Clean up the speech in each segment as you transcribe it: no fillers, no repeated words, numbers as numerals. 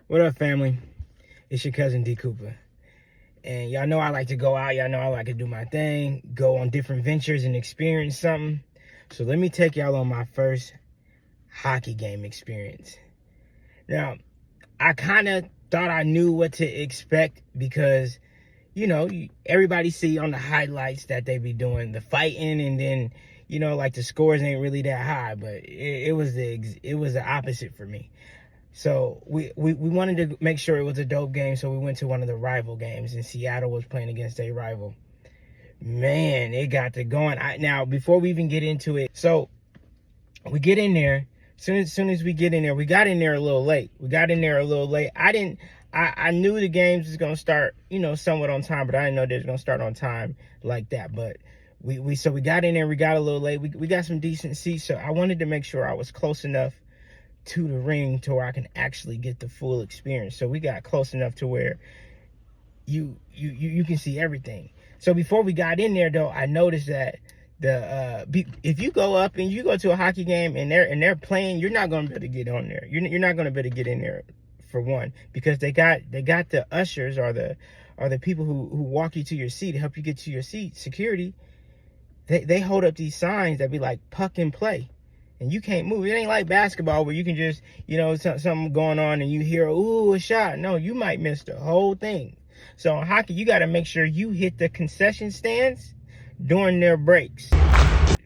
What up, family? It's your cousin D.Coopa. And y'all know I like to go out. Y'all know I like to do my thing, go on different ventures and experience something. So let me take y'all on my first hockey game experience. Now, I kind of thought I knew what to expect because, you know, everybody see on the highlights that they be doing the fighting, and then, you know, like the scores ain't really that high, but it was the opposite for me. So we wanted to make sure it was a dope game, so we went to one of the rival games, and Seattle was playing against a rival. Man, it got to going. Now, before we even get into it, so we get in there. Soon as we get in there, we got in there a little late. I knew the games was gonna start, you know, somewhat on time, but I didn't know they was gonna start on time like that. But we got in there. We got a little late. We got some decent seats, so I wanted to make sure I was close enough to the ring to where I can actually get the full experience. So we got close enough to where you can see everything. So before we got in there, though, I noticed that if you go up and you go to a hockey game and they're playing, you're not gonna be able to get on there. You're not gonna be able to get in there, for one, because they got the ushers or the people who walk you to your seat to help you get to your seat. Security, they hold up these signs that be like puck and play. And you can't move. It ain't like basketball where you can just, you know, something going on and you hear, ooh, a shot. No, you might miss the whole thing. So in hockey, you got to make sure you hit the concession stands during their breaks.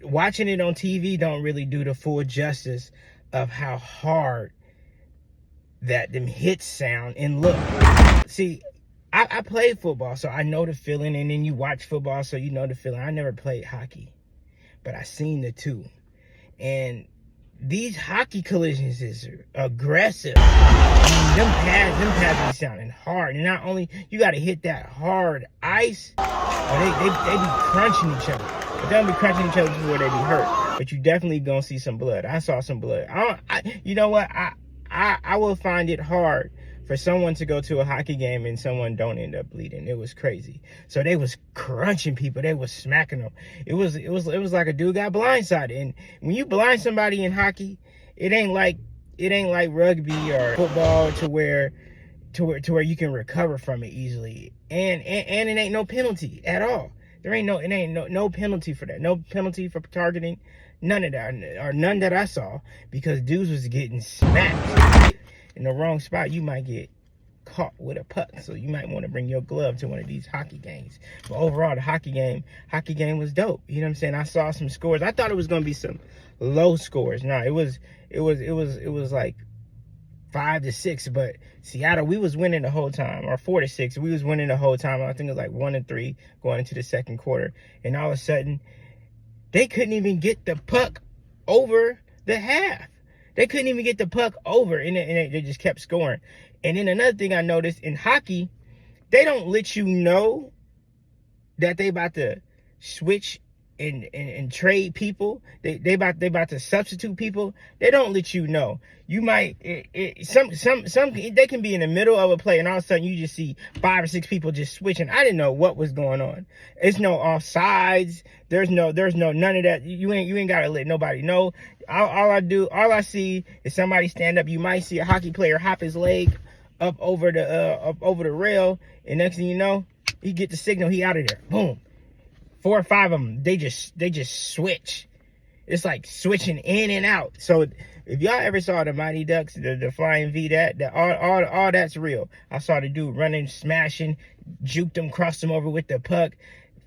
Watching it on TV don't really do the full justice of how hard that them hits sound and look. See, I played football, so I know the feeling. And then you watch football, so you know the feeling. I never played hockey, but I seen the two. And these hockey collisions is aggressive. I mean, them pads be sounding hard. And not only you got to hit that hard ice, or they be crunching each other. But they don't be crunching each other before they be hurt. But you definitely gonna see some blood. I saw some blood. You know what? I will find it hard for someone to go to a hockey game and someone don't end up bleeding. It was crazy. So they was crunching people. They was smacking them. It was like a dude got blindsided. And when you blind somebody in hockey, it ain't like rugby or football to where you can recover from it easily. And it ain't no penalty at all. It ain't no penalty for that. No penalty for targeting. None of that, or none that I saw, because dudes was getting smacked in the wrong spot. You might get caught with a puck, so you might want to bring your glove to one of these hockey games. But overall, the hockey game was dope. You know what I'm saying? I saw some scores. I thought it was gonna be some low scores. No, it was like 5-6. But Seattle, we was winning the whole time, or 4-6. We was winning the whole time. I think it was like 1-3 going into the second quarter, and all of a sudden, they couldn't even get the puck over the half. They couldn't even get the puck over, and they just kept scoring. And then another thing I noticed in hockey, they don't let you know that they about to switch and trade people. They about to substitute people. They don't let you know. You might some they can be in the middle of a play, and all of a sudden you just see 5 or 6 people just switching. I didn't know what was going on. It's no offsides. There's no none of that. You ain't gotta let nobody know. All I see is somebody stand up. You might see a hockey player hop his leg up over the rail, and next thing you know, he get the signal. He out of there. Boom. 4 or 5 of them, they just switch. It's like switching in and out. So if y'all ever saw the Mighty Ducks, the Flying V, that all that's real. I saw the dude running, smashing, juked him, crossed him over with the puck,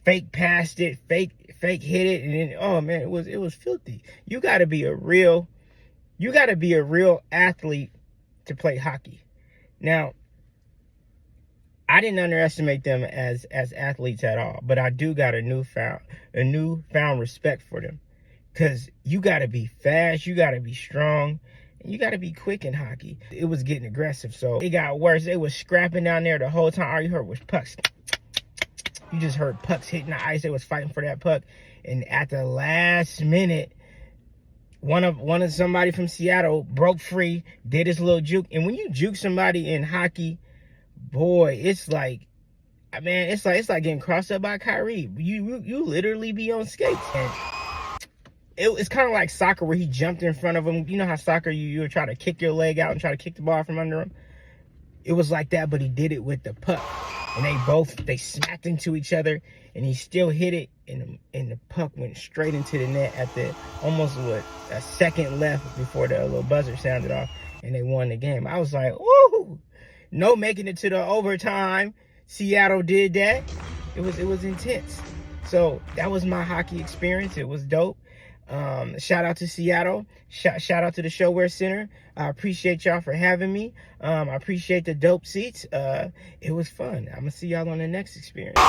fake passed it, fake hit it, and then, oh man, it was filthy. You gotta be a real athlete to play hockey. Now, I didn't underestimate them as athletes at all, but I do got a newfound respect for them, because you got to be fast, you got to be strong, and you got to be quick in hockey. It was getting aggressive, so it got worse. They was scrapping down there the whole time. All you heard was pucks. You just heard pucks hitting the ice. They was fighting for that puck, and at the last minute, one of somebody from Seattle broke free, did his little juke, and when you juke somebody in hockey, boy, it's like getting crossed up by Kyrie. You literally be on skates. And it's kind of like soccer where he jumped in front of him. You know how soccer, you try to kick your leg out and try to kick the ball from under him? it was like that, but he did it with the puck. And they smacked into each other, and he still hit it, and the puck went straight into the net at the almost a second left before the little buzzer sounded off, and they won the game. I was like, woo! No making it to the overtime. Seattle did that. It was intense. So that was my hockey experience. It was dope. Shout out to Seattle. Shout out to the ShoWare Center. I appreciate y'all for having me. I appreciate the dope seats. It was fun. I'm gonna see y'all on the next experience.